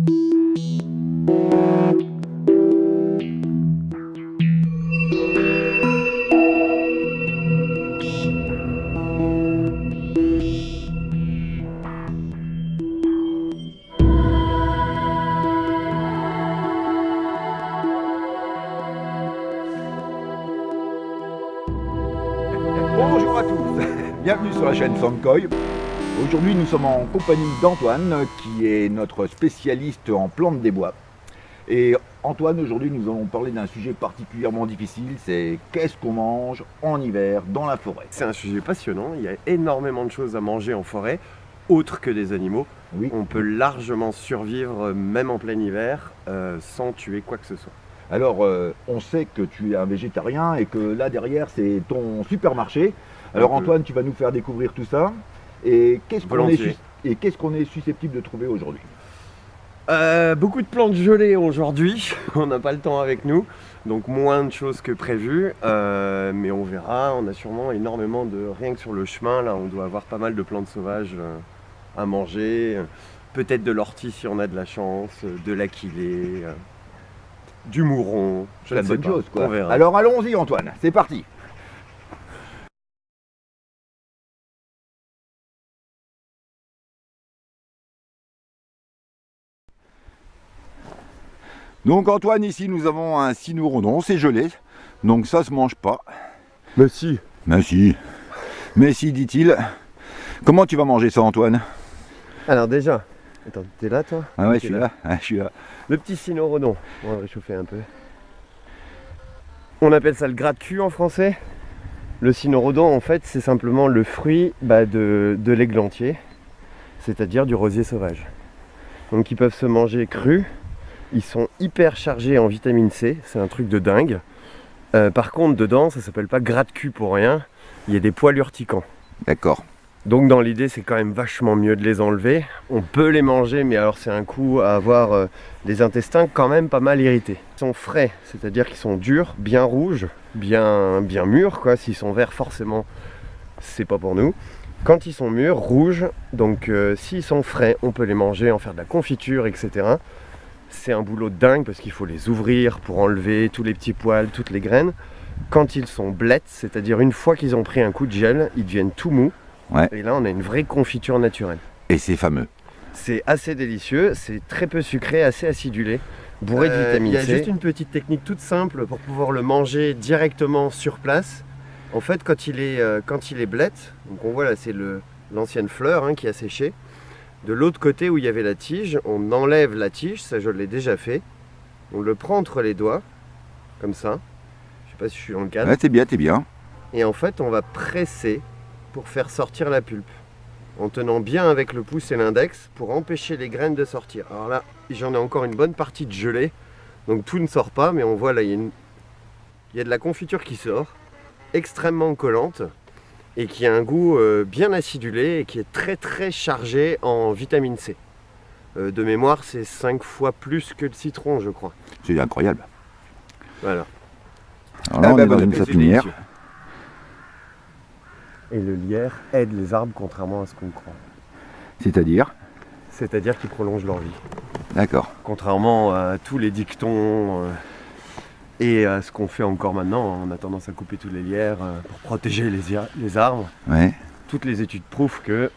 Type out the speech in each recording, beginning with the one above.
Bonjour à tous, bienvenue sur la chaîne Sankoy. Aujourd'hui nous sommes en compagnie d'Antoine qui est notre spécialiste en plantes des bois. Et Antoine, aujourd'hui nous allons parler d'un sujet particulièrement difficile, c'est qu'est-ce qu'on mange en hiver dans la forêt. C'est un sujet passionnant, il y a énormément de choses à manger en forêt, autres que des animaux. Oui. On peut largement survivre même en plein hiver sans tuer quoi que ce soit. Alors on sait que tu es un végétarien et que là derrière c'est ton supermarché. Alors Antoine, tu vas nous faire découvrir tout ça. Et qu'est-ce qu'on est susceptible de trouver aujourd'hui? Beaucoup de plantes gelées aujourd'hui, on n'a pas le temps avec nous, donc moins de choses que prévu, mais on verra, on a sûrement énormément de... Rien que sur le chemin, là on doit avoir pas mal de plantes sauvages à manger, peut-être de l'ortie si on a de la chance, de l'aquilée, du mouron, je ne sais pas, quoi. On verra. Alors allons-y Antoine, c'est parti. Donc Antoine, ici nous avons un cynorhodon, c'est gelé, donc ça se mange pas. Mais si. Mais si. Mais si, dit-il. Comment tu vas manger ça Antoine? Alors déjà, attends, t'es là toi? Ah ouais, je suis là. Ah, je suis là. Le petit cynorhodon, on va réchauffer un peu. On appelle ça le gratte-cul en français. Le cynorhodon en fait c'est simplement le fruit de l'églantier, c'est-à-dire du rosier sauvage. Donc ils peuvent se manger crus. Ils sont hyper chargés en vitamine C, c'est un truc de dingue. Par contre, dedans, ça s'appelle pas gratte-cul pour rien, il y a des poils urticants. D'accord. Donc dans l'idée, c'est quand même vachement mieux de les enlever. On peut les manger, mais alors c'est un coup à avoir des intestins quand même pas mal irrités. Ils sont frais, c'est-à-dire qu'ils sont durs, bien rouges, bien mûrs, quoi. S'ils sont verts, forcément, c'est pas pour nous. Quand ils sont mûrs, rouges, donc s'ils sont frais, on peut les manger, en faire de la confiture, etc. C'est un boulot dingue parce qu'il faut les ouvrir pour enlever tous les petits poils, toutes les graines. Quand ils sont blettes, c'est-à-dire une fois qu'ils ont pris un coup de gel, ils deviennent tout mous. Ouais. Et là, on a une vraie confiture naturelle. Et c'est fameux. C'est assez délicieux, c'est très peu sucré, assez acidulé, bourré de vitamine C. Il y a juste une petite technique toute simple pour pouvoir le manger directement sur place. En fait, quand il est blette, donc on voit là, c'est l'ancienne fleur qui a séché. De l'autre côté où il y avait la tige, on enlève la tige, ça je l'ai déjà fait. On le prend entre les doigts, comme ça. Je sais pas si je suis dans le cadre. Ouais, t'es bien, t'es bien. Et en fait, on va presser pour faire sortir la pulpe. En tenant bien avec le pouce et l'index pour empêcher les graines de sortir. Alors là, j'en ai encore une bonne partie de gelée. Donc tout ne sort pas, mais on voit là, il y a de la confiture qui sort, extrêmement collante. Et qui a un goût bien acidulé et qui est très très chargé en vitamine C. De mémoire, c'est 5 fois plus que le citron, je crois. C'est incroyable. Voilà. Alors là, on est dans une sapinière. Et le lierre aide les arbres contrairement à ce qu'on croit. C'est-à-dire? C'est-à-dire qu'ils prolongent leur vie. D'accord. Contrairement à tous les dictons et à ce qu'on fait encore maintenant, on a tendance à couper tous les lierres pour protéger les arbres. Ouais. Toutes les études prouvent que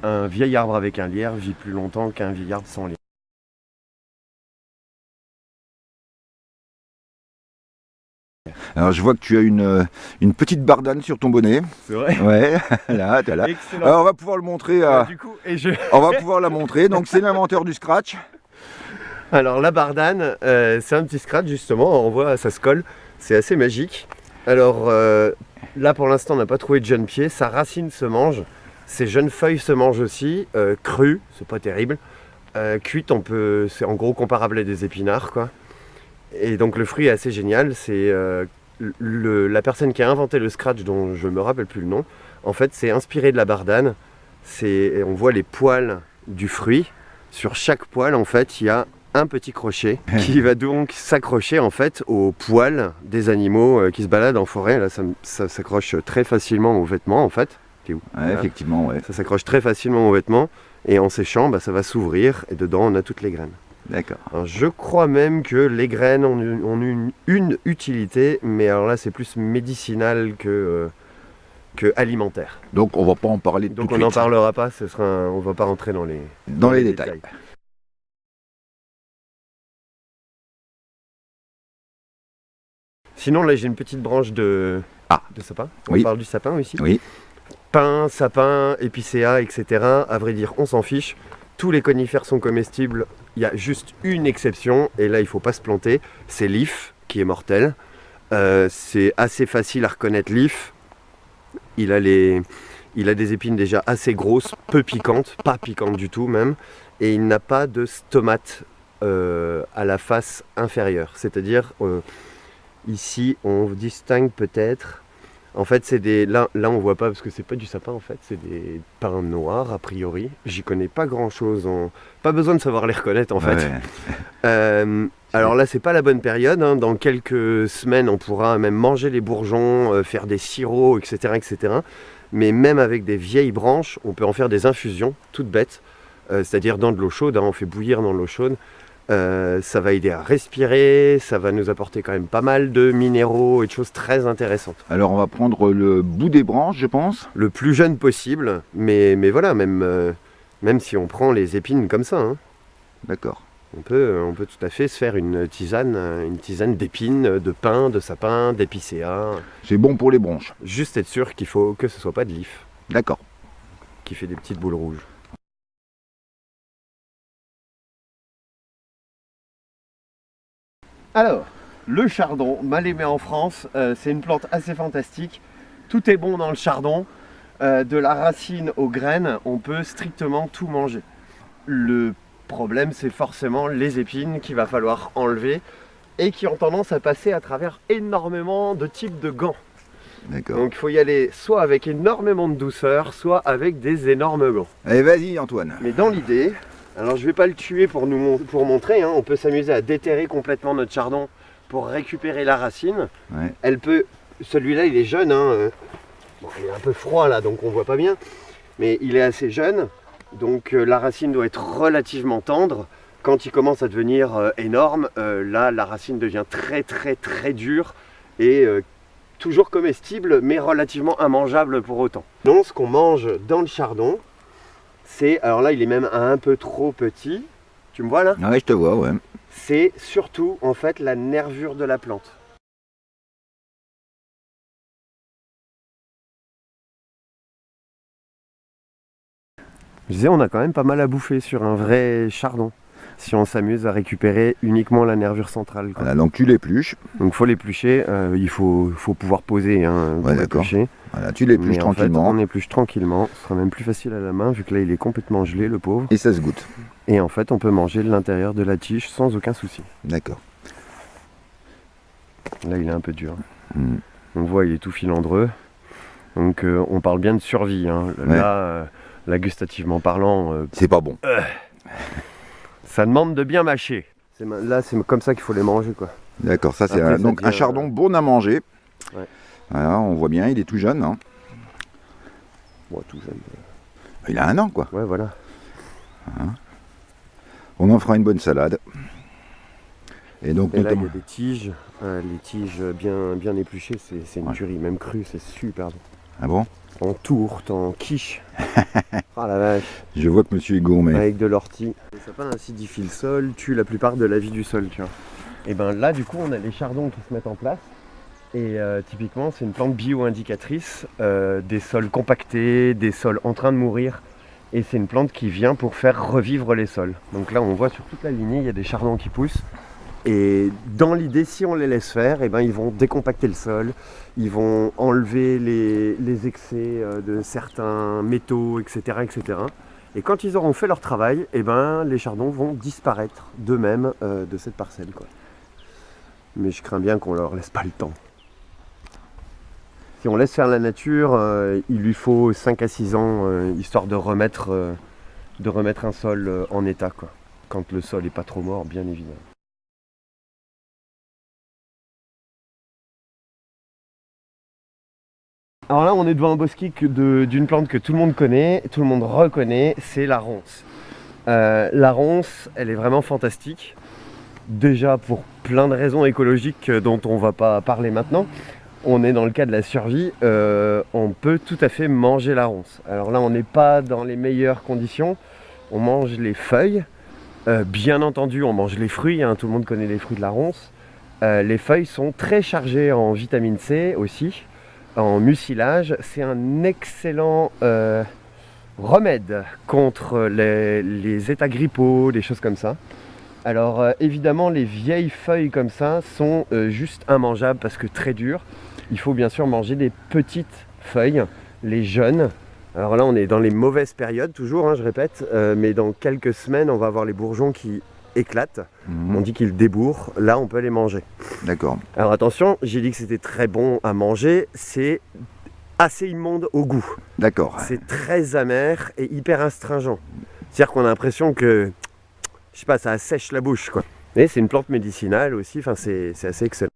un vieil arbre avec un lierre vit plus longtemps qu'un vieil arbre sans lierre. Alors je vois que tu as une petite bardane sur ton bonnet. C'est vrai? Ouais, là, t'as là. Excellent. Alors on va pouvoir le montrer. Du coup, On va pouvoir la montrer. Donc c'est l'inventeur du scratch. Alors la bardane, c'est un petit scratch justement, on voit ça se colle, c'est assez magique. Alors là pour l'instant on n'a pas trouvé de jeunes pieds, sa racine se mange, ses jeunes feuilles se mangent aussi, crues, c'est pas terrible, cuites c'est en gros comparable à des épinards quoi. Et donc le fruit est assez génial, c'est la personne qui a inventé le scratch dont je me rappelle plus le nom, en fait c'est inspiré de la bardane, on voit les poils du fruit, sur chaque poil en fait il y a un petit crochet qui va donc s'accrocher en fait aux poils des animaux qui se baladent en forêt. Là, ça s'accroche très facilement aux vêtements en fait. T'es où? Ouais, effectivement, ouais. Ça s'accroche très facilement aux vêtements et en séchant, ça va s'ouvrir et dedans on a toutes les graines. D'accord. Alors, je crois même que les graines ont une utilité, mais alors là c'est plus médicinal que alimentaire. Donc on va pas en parler Donc tout on de n'en suite. parlera pas, on va pas rentrer dans Dans les détails. Sinon là j'ai une petite branche de sapin. On Oui. parle du sapin ici. Oui. Pin, sapin, épicéa, etc. À vrai dire, on s'en fiche. Tous les conifères sont comestibles. Il y a juste une exception, et là il faut pas se planter, c'est l'if qui est mortel. C'est assez facile à reconnaître l'if. Il a des épines déjà assez grosses, peu piquantes, pas piquantes du tout même, et il n'a pas de stomate à la face inférieure. C'est-à-dire, ici on distingue peut-être, en fait c'est des, là on voit pas parce que c'est pas du sapin en fait, c'est des pins noirs a priori. J'y connais pas grand chose, pas besoin de savoir les reconnaître en fait. Ouais. Alors là c'est pas la bonne période, hein. Dans quelques semaines on pourra même manger les bourgeons, faire des sirops, etc., etc. Mais même avec des vieilles branches, on peut en faire des infusions toutes bêtes, c'est-à-dire dans de l'eau chaude, hein, on fait bouillir dans de l'eau chaude. Ça va aider à respirer, ça va nous apporter quand même pas mal de minéraux et de choses très intéressantes. Alors on va prendre le bout des branches, je pense. Le plus jeune possible, mais voilà, même si on prend les épines comme ça, hein. D'accord. On peut tout à fait se faire une tisane d'épines, de pin, de sapin, d'épicéa. C'est bon pour les bronches. Juste être sûr qu'il faut que ce soit pas de l'if. D'accord. Qui fait des petites boules rouges. Alors, le chardon, mal aimé en France, c'est une plante assez fantastique. Tout est bon dans le chardon. De la racine aux graines, on peut strictement tout manger. Le problème, c'est forcément les épines qu'il va falloir enlever et qui ont tendance à passer à travers énormément de types de gants. D'accord. Donc il faut y aller soit avec énormément de douceur, soit avec des énormes gants. Allez, vas-y Antoine. Mais dans l'idée, alors je vais pas le tuer pour montrer, hein, on peut s'amuser à déterrer complètement notre chardon pour récupérer la racine. Ouais. Celui-là il est jeune, hein, bon, il est un peu froid là donc on voit pas bien, mais il est assez jeune, donc la racine doit être relativement tendre. Quand il commence à devenir énorme, là la racine devient très très très dure et toujours comestible mais relativement immangeable pour autant. Donc ce qu'on mange dans le chardon, c'est, alors là il est même un peu trop petit, tu me vois là? Ouais, je te vois, ouais. C'est surtout en fait la nervure de la plante. Je disais, on a quand même pas mal à bouffer sur un vrai chardon, si on s'amuse à récupérer uniquement la nervure centrale, quoi. Voilà, donc tu l'épluches. Donc il faut l'éplucher, il faut pouvoir poser, hein, ouais, d'accord. Voilà, tu l'épluches tranquillement. En fait, on épluche tranquillement, ce sera même plus facile à la main vu que là il est complètement gelé le pauvre. Et ça se goûte. Et en fait on peut manger l'intérieur de la tige sans aucun souci. D'accord. Là il est un peu dur. On voit il est tout filandreux. Donc on parle bien de survie, hein. Ouais. Là gustativement parlant, c'est pas bon. Ça demande de bien mâcher. Là c'est comme ça qu'il faut les manger, quoi. D'accord, ça c'est donc un chardon bon à manger. Ouais. Voilà, on voit bien, il est tout jeune, hein. Bon, tout jeune. Il a 1 an, quoi. Ouais, voilà. Hein. On en fera une bonne salade. Et donc là il y a des tiges, les tiges bien épluchées, c'est une tuerie, même crue, c'est super bon. Ah bon? En tourte, en quiche. Ah la vache. Je vois que monsieur est gourmet. Avec de l'ortie. Les sapins acidifient le sol, tuent la plupart de la vie du sol, tu vois. Et ben là du coup on a les chardons qui se mettent en place. Et typiquement c'est une plante bio-indicatrice des sols compactés, des sols en train de mourir. Et c'est une plante qui vient pour faire revivre les sols. Donc là on voit sur toute la lignée, il y a des chardons qui poussent. Et dans l'idée, si on les laisse faire, eh ben, ils vont décompacter le sol, ils vont enlever les excès de certains métaux, etc., etc. Et quand ils auront fait leur travail, eh ben, les chardons vont disparaître d'eux-mêmes de cette parcelle, quoi. Mais je crains bien qu'on leur laisse pas le temps. Si on laisse faire la nature, il lui faut 5 à 6 ans, histoire de remettre un sol en état, quoi. Quand le sol n'est pas trop mort, bien évidemment. Alors là, on est devant un bosquet d'une plante que tout le monde connaît, tout le monde reconnaît, c'est la ronce. La ronce, elle est vraiment fantastique. Déjà pour plein de raisons écologiques dont on ne va pas parler maintenant. On est dans le cas de la survie, on peut tout à fait manger la ronce. Alors là, on n'est pas dans les meilleures conditions. On mange les feuilles. Bien entendu, on mange les fruits, hein, tout le monde connaît les fruits de la ronce. Les feuilles sont très chargées en vitamine C aussi, en mucilage. C'est un excellent remède contre les états grippaux, des choses comme ça. Alors évidemment, les vieilles feuilles comme ça sont juste immangeables parce que très dures. Il faut bien sûr manger des petites feuilles, les jeunes. Alors là, on est dans les mauvaises périodes, toujours, hein, je répète, mais dans quelques semaines, on va avoir les bourgeons qui éclatent. On dit qu'ils débourrent. Là, on peut les manger. D'accord. Alors attention, j'ai dit que c'était très bon à manger. C'est assez immonde au goût. D'accord. C'est très amer et hyper astringent. C'est-à-dire qu'on a l'impression que, je sais pas, ça assèche la bouche, quoi. Mais c'est une plante médicinale aussi, enfin, c'est assez excellent.